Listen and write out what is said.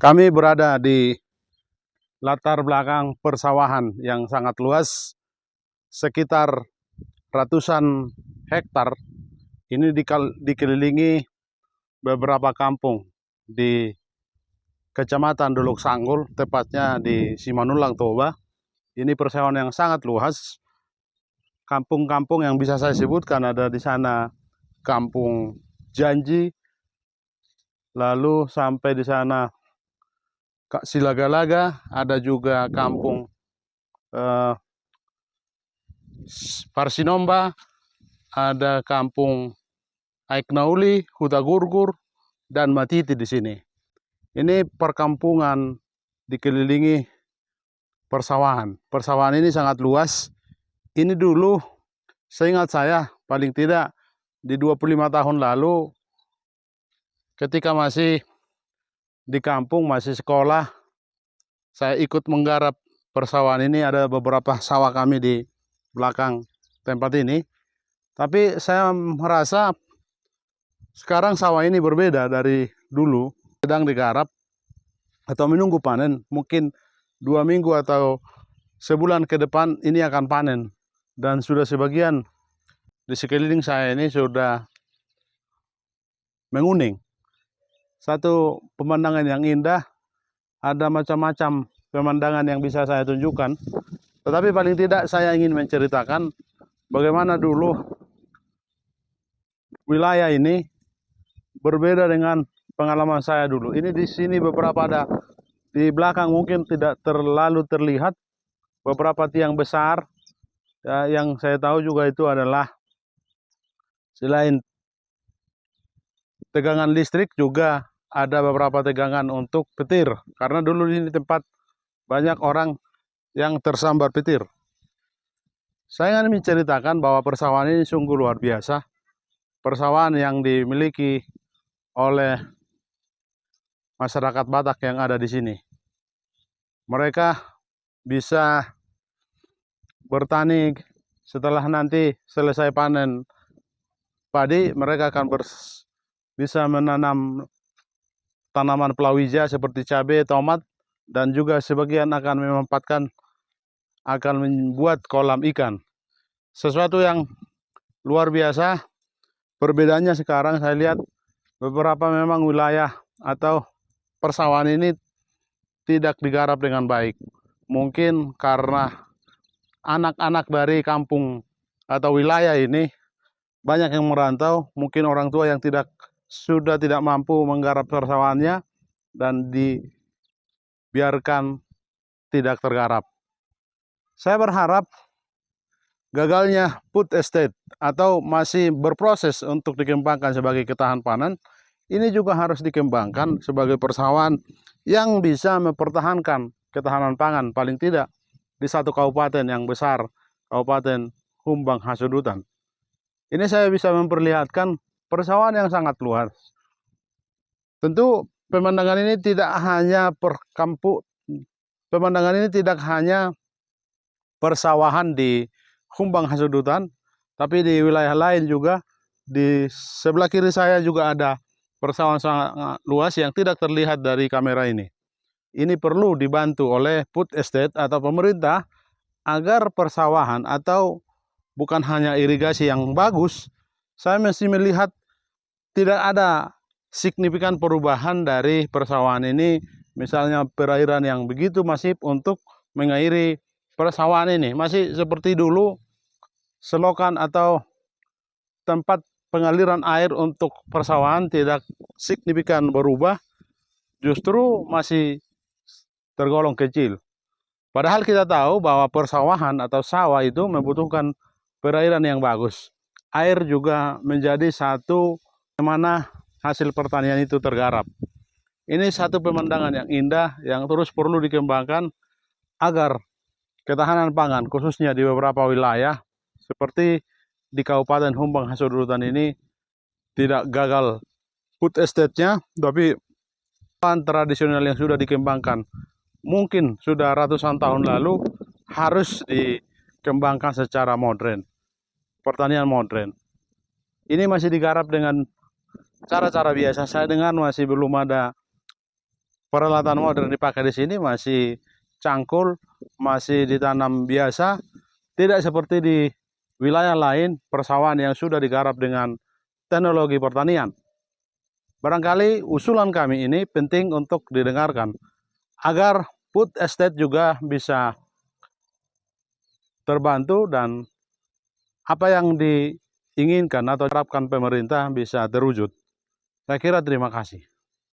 Kami berada di latar belakang persawahan yang sangat luas, sekitar ratusan hektar. Ini dikelilingi beberapa kampung di Kecamatan Dolok Sanggul, tepatnya di Simanulang, Toba. Ini persawahan yang sangat luas. Kampung-kampung yang bisa saya sebutkan ada di sana Kampung Janji, lalu sampai di sana Silagalaga, ada juga Kampung Parsinomba, ada Kampung Aiknauli, Hutagurgur, dan Matiti di sini. Ini perkampungan dikelilingi persawahan. Persawahan ini sangat luas. Ini dulu, seingat saya, paling tidak di 25 tahun lalu, ketika masih di kampung, masih sekolah, saya ikut menggarap persawahan ini. Ada beberapa sawah kami di belakang tempat ini. Tapi saya merasa sekarang sawah ini berbeda dari dulu, sedang digarap atau menunggu panen. Mungkin 2 minggu atau sebulan ke depan ini akan panen. Dan sudah sebagian di sekeliling saya ini sudah menguning. Satu pemandangan yang indah, ada macam-macam pemandangan yang bisa saya tunjukkan. Tetapi paling tidak saya ingin menceritakan bagaimana dulu wilayah ini berbeda dengan pengalaman saya dulu. Ini di sini beberapa ada di belakang, mungkin tidak terlalu terlihat beberapa tiang besar. Ya, yang saya tahu juga itu adalah selain tegangan listrik juga ada beberapa tegangan untuk petir. Karena dulu di tempat banyak orang yang tersambar petir. Saya ingin menceritakan bahwa persawahan ini sungguh luar biasa. Persawahan yang dimiliki oleh masyarakat Batak yang ada di sini. Mereka bisa bertani setelah nanti selesai panen padi, mereka akan bisa menanam tanaman palawija seperti cabai, tomat, dan juga sebagian akan membuat kolam ikan. Sesuatu yang luar biasa. Perbedaannya sekarang saya lihat beberapa memang wilayah atau persawahan ini tidak digarap dengan baik. Mungkin karena anak-anak dari kampung atau wilayah ini banyak yang merantau, mungkin orang tua yang sudah tidak mampu menggarap persawahannya dan dibiarkan tidak tergarap. Saya berharap gagalnya food estate atau masih berproses untuk dikembangkan sebagai ketahanan pangan, ini juga harus dikembangkan sebagai persawahan yang bisa mempertahankan ketahanan pangan paling tidak di satu kabupaten yang besar, Kabupaten Humbang Hasudutan. Ini saya bisa memperlihatkan persawahan yang sangat luas. Tentu pemandangan ini tidak hanya persawahan di Humbang Hasudutan, tapi di wilayah lain juga. Di sebelah kiri saya juga ada persawahan sangat luas yang tidak terlihat dari kamera ini. Ini perlu dibantu oleh food estate atau pemerintah agar persawahan atau bukan hanya irigasi yang bagus. Saya masih melihat tidak ada signifikan perubahan dari persawahan ini. Misalnya perairan yang begitu masif untuk mengairi persawahan ini. Masih seperti dulu, selokan atau tempat pengaliran air untuk persawahan tidak signifikan berubah, justru masih tergolong kecil. Padahal kita tahu bahwa persawahan atau sawah itu membutuhkan perairan yang bagus. Air juga menjadi satu mana hasil pertanian itu tergarap. Ini satu pemandangan yang indah yang terus perlu dikembangkan agar ketahanan pangan khususnya di beberapa wilayah seperti di Kabupaten Humbang Hasudutan ini tidak gagal food estate-nya, tapi pangan tradisional yang sudah dikembangkan mungkin sudah ratusan tahun lalu harus dikembangkan secara modern. Pertanian modern ini masih digarap dengan cara-cara biasa. Saya dengar masih belum ada peralatan modern dipakai di sini masih cangkul, masih ditanam biasa, tidak seperti di wilayah lain persawahan yang sudah digarap dengan teknologi pertanian. Barangkali usulan kami ini penting untuk didengarkan agar food estate juga bisa terbantu dan apa yang diinginkan atau diharapkan pemerintah bisa terwujud. Saya kira terima kasih.